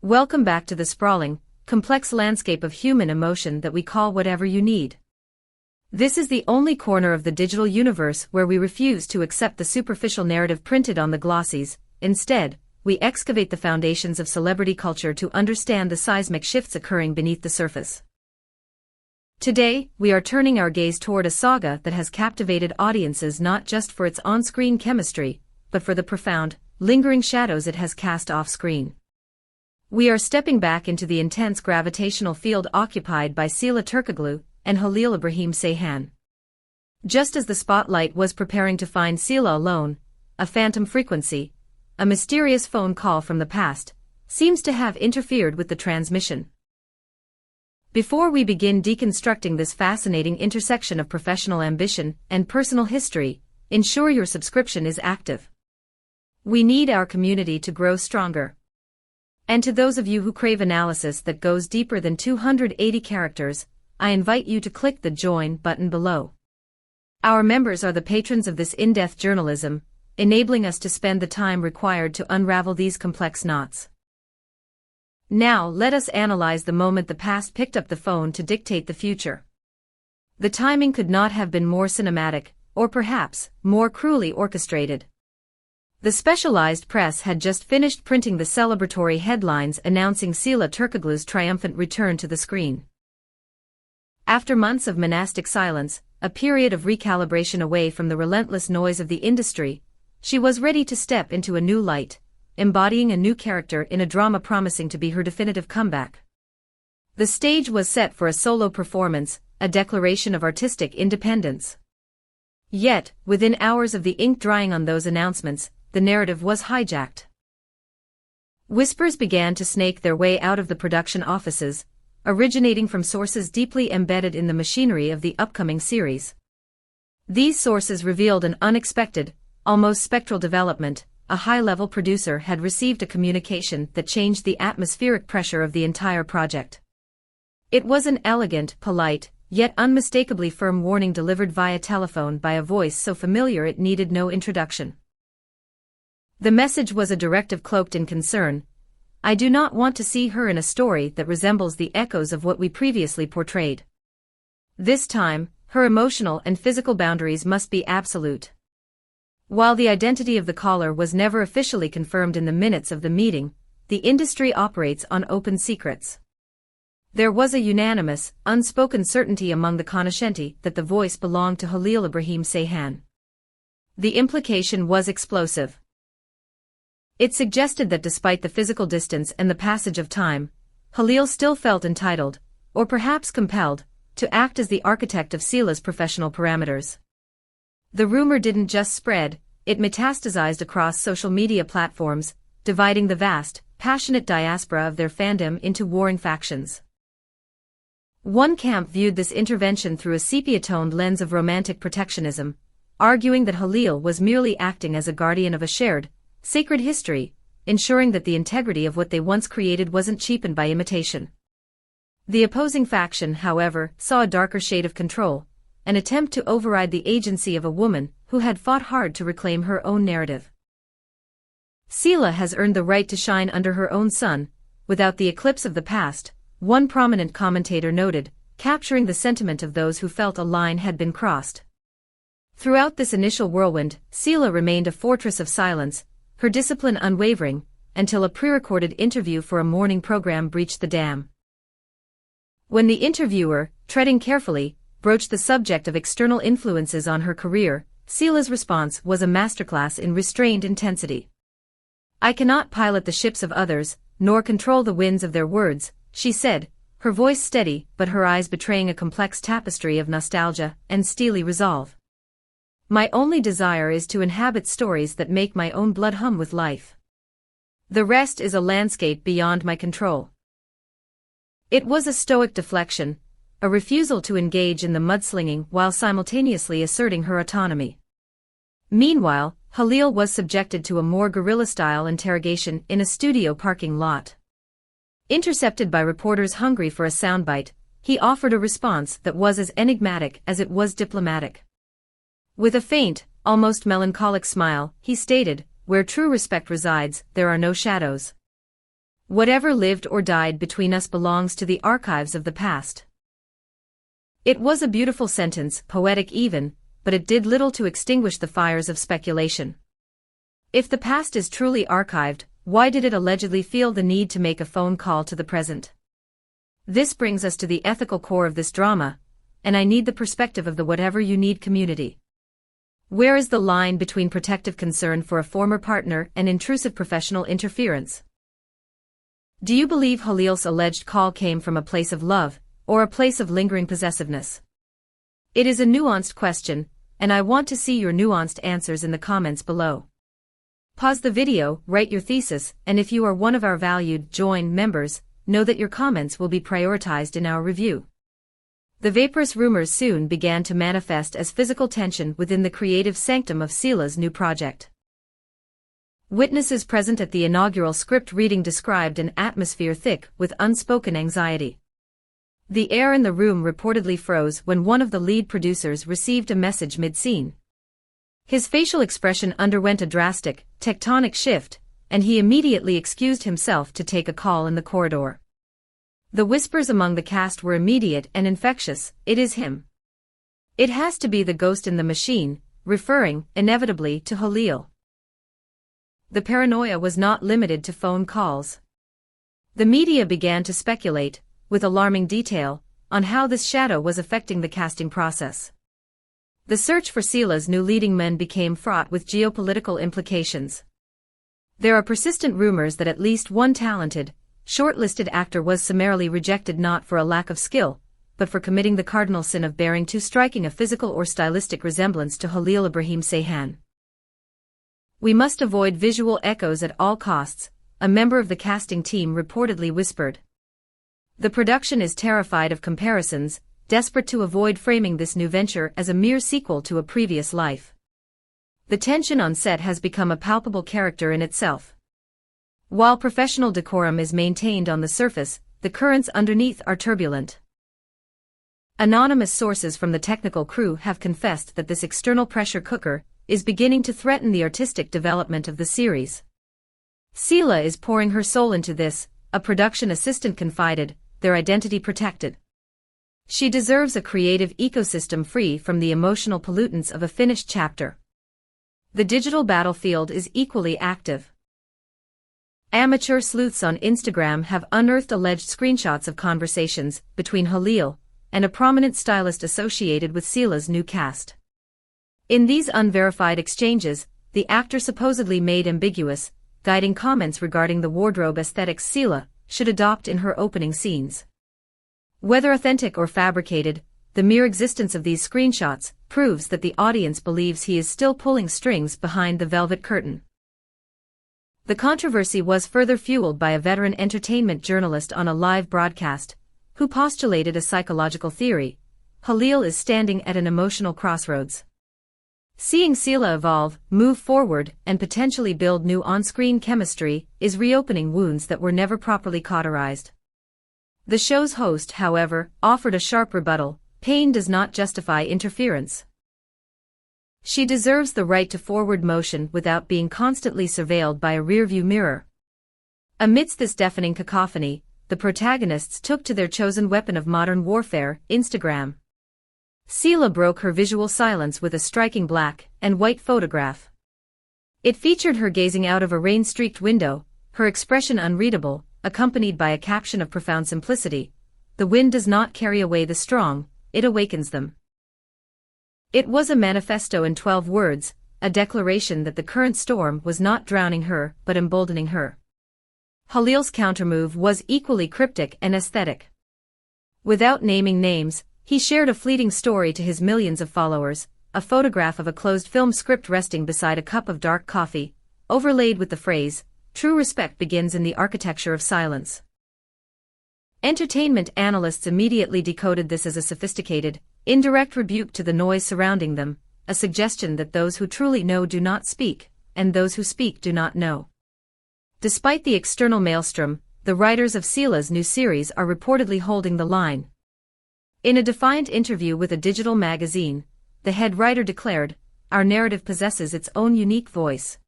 Welcome back to the sprawling, complex landscape of human emotion that we call whatever you need. This is the only corner of the digital universe where we refuse to accept the superficial narrative printed on the glossies. Instead, we excavate the foundations of celebrity culture to understand the seismic shifts occurring beneath the surface. Today, we are turning our gaze toward a saga that has captivated audiences not just for its on-screen chemistry, but for the profound, lingering shadows it has cast off-screen. We are stepping back into the intense gravitational field occupied by Sıla Türkoğlu and Halil İbrahim Ceyhan. Just as the spotlight was preparing to find Sıla alone, a phantom frequency, a mysterious phone call from the past, seems to have interfered with the transmission. Before we begin deconstructing this fascinating intersection of professional ambition and personal history, ensure your subscription is active. We need our community to grow stronger. And to those of you who crave analysis that goes deeper than 280 characters, I invite you to click the Join button below. Our members are the patrons of this in-depth journalism, enabling us to spend the time required to unravel these complex knots. Now let us analyze the moment the past picked up the phone to dictate the future. The timing could not have been more cinematic, or perhaps, more cruelly orchestrated. The specialized press had just finished printing the celebratory headlines announcing Sıla Türkoğlu's triumphant return to the screen. After months of monastic silence, a period of recalibration away from the relentless noise of the industry, she was ready to step into a new light, embodying a new character in a drama promising to be her definitive comeback. The stage was set for a solo performance, a declaration of artistic independence. Yet, within hours of the ink drying on those announcements, the narrative was hijacked. Whispers began to snake their way out of the production offices, originating from sources deeply embedded in the machinery of the upcoming series. These sources revealed an unexpected, almost spectral development. A high-level producer had received a communication that changed the atmospheric pressure of the entire project. It was an elegant, polite, yet unmistakably firm warning delivered via telephone by a voice so familiar it needed no introduction. The message was a directive cloaked in concern. I do not want to see her in a story that resembles the echoes of what we previously portrayed. This time, her emotional and physical boundaries must be absolute. While the identity of the caller was never officially confirmed in the minutes of the meeting, the industry operates on open secrets. There was a unanimous, unspoken certainty among the conoscenti that the voice belonged to Halil İbrahim Ceyhan. The implication was explosive. It suggested that despite the physical distance and the passage of time, Halil still felt entitled, or perhaps compelled, to act as the architect of Sıla's professional parameters. The rumor didn't just spread, it metastasized across social media platforms, dividing the vast, passionate diaspora of their fandom into warring factions. One camp viewed this intervention through a sepia-toned lens of romantic protectionism, arguing that Halil was merely acting as a guardian of a shared, sacred history, ensuring that the integrity of what they once created wasn't cheapened by imitation. The opposing faction, however, saw a darker shade of control, an attempt to override the agency of a woman who had fought hard to reclaim her own narrative. Sıla has earned the right to shine under her own sun, without the eclipse of the past, one prominent commentator noted, capturing the sentiment of those who felt a line had been crossed. Throughout this initial whirlwind, Sıla remained a fortress of silence, her discipline unwavering, until a pre-recorded interview for a morning program breached the dam. When the interviewer, treading carefully, broached the subject of external influences on her career, Sıla's response was a masterclass in restrained intensity. "I cannot pilot the ships of others, nor control the winds of their words," she said, her voice steady but her eyes betraying a complex tapestry of nostalgia and steely resolve. "My only desire is to inhabit stories that make my own blood hum with life. The rest is a landscape beyond my control." It was a stoic deflection, a refusal to engage in the mudslinging while simultaneously asserting her autonomy. Meanwhile, Halil was subjected to a more guerrilla-style interrogation in a studio parking lot. Intercepted by reporters hungry for a soundbite, he offered a response that was as enigmatic as it was diplomatic. With a faint, almost melancholic smile, he stated, "Where true respect resides, there are no shadows." Whatever lived or died between us belongs to the archives of the past. It was a beautiful sentence, poetic even, but it did little to extinguish the fires of speculation. If the past is truly archived, why did it allegedly feel the need to make a phone call to the present? This brings us to the ethical core of this drama, and I need the perspective of the whatever you need community. Where is the line between protective concern for a former partner and intrusive professional interference? Do you believe Halil's alleged call came from a place of love, or a place of lingering possessiveness? It is a nuanced question, and I want to see your nuanced answers in the comments below. Pause the video, write your thesis, and if you are one of our valued Join members, know that your comments will be prioritized in our review. The vaporous rumors soon began to manifest as physical tension within the creative sanctum of Sıla's new project. Witnesses present at the inaugural script reading described an atmosphere thick with unspoken anxiety. The air in the room reportedly froze when one of the lead producers received a message mid-scene. His facial expression underwent a drastic, tectonic shift, and he immediately excused himself to take a call in the corridor. The whispers among the cast were immediate and infectious. It is him. It has to be the ghost in the machine, referring, inevitably, to Halil. The paranoia was not limited to phone calls. The media began to speculate, with alarming detail, on how this shadow was affecting the casting process. The search for Sıla's new leading men became fraught with geopolitical implications. There are persistent rumors that at least one talented, shortlisted actor was summarily rejected not for a lack of skill, but for committing the cardinal sin of bearing too striking a physical or stylistic resemblance to Halil İbrahim Ceyhan. "We must avoid visual echoes at all costs," a member of the casting team reportedly whispered. The production is terrified of comparisons, desperate to avoid framing this new venture as a mere sequel to a previous life. The tension on set has become a palpable character in itself. While professional decorum is maintained on the surface, the currents underneath are turbulent. Anonymous sources from the technical crew have confessed that this external pressure cooker is beginning to threaten the artistic development of the series. Sıla is pouring her soul into this, a production assistant confided, their identity protected. She deserves a creative ecosystem free from the emotional pollutants of a finished chapter. The digital battlefield is equally active. Amateur sleuths on Instagram have unearthed alleged screenshots of conversations between Halil and a prominent stylist associated with Sıla's new cast. In these unverified exchanges, the actor supposedly made ambiguous, guiding comments regarding the wardrobe aesthetics Sıla should adopt in her opening scenes. Whether authentic or fabricated, the mere existence of these screenshots proves that the audience believes he is still pulling strings behind the velvet curtain. The controversy was further fueled by a veteran entertainment journalist on a live broadcast, who postulated a psychological theory: Halil is standing at an emotional crossroads. Seeing Sıla evolve, move forward, and potentially build new on-screen chemistry is reopening wounds that were never properly cauterized. The show's host, however, offered a sharp rebuttal: pain does not justify interference. She deserves the right to forward motion without being constantly surveilled by a rearview mirror. Amidst this deafening cacophony, the protagonists took to their chosen weapon of modern warfare, Instagram. Sıla broke her visual silence with a striking black and white photograph. It featured her gazing out of a rain-streaked window, her expression unreadable, accompanied by a caption of profound simplicity: "The wind does not carry away the strong, it awakens them." It was a manifesto in 12 words, a declaration that the current storm was not drowning her but emboldening her. Halil's countermove was equally cryptic and aesthetic. Without naming names, he shared a fleeting story to his millions of followers, a photograph of a closed film script resting beside a cup of dark coffee, overlaid with the phrase, "True respect begins in the architecture of silence." Entertainment analysts immediately decoded this as a sophisticated, indirect rebuke to the noise surrounding them, a suggestion that those who truly know do not speak, and those who speak do not know. Despite the external maelstrom, the writers of Sıla's new series are reportedly holding the line. In a defiant interview with a digital magazine, the head writer declared, "Our narrative possesses its own unique voice.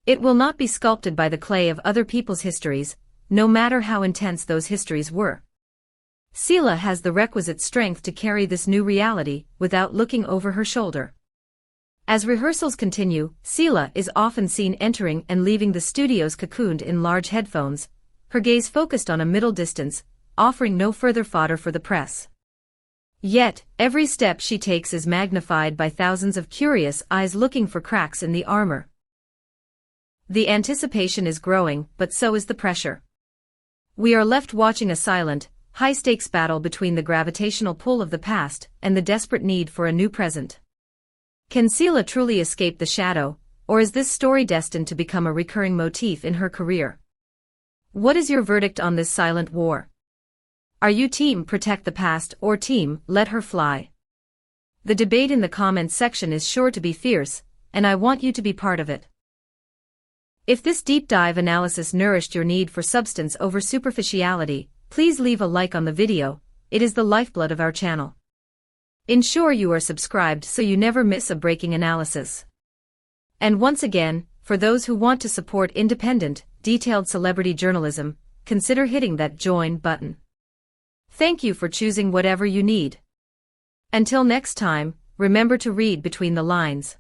It will not be sculpted by the clay of other people's histories, no matter how intense those histories were. Sıla has the requisite strength to carry this new reality without looking over her shoulder. As rehearsals continue, Sıla is often seen entering and leaving the studios cocooned in large headphones, her gaze focused on a middle distance, offering no further fodder for the press. Yet, every step she takes is magnified by thousands of curious eyes looking for cracks in the armor. The anticipation is growing, but so is the pressure. We are left watching a silent, high-stakes battle between the gravitational pull of the past and the desperate need for a new present. Can Sıla truly escape the shadow, or is this story destined to become a recurring motif in her career? What is your verdict on this silent war? Are you team protect the past or team let her fly? The debate in the comments section is sure to be fierce, and I want you to be part of it. If this deep dive analysis nourished your need for substance over superficiality, please leave a like on the video. It is the lifeblood of our channel. Ensure you are subscribed so you never miss a breaking analysis. And once again, for those who want to support independent, detailed celebrity journalism, consider hitting that join button. Thank you for choosing whatever you need. Until next time, remember to read between the lines.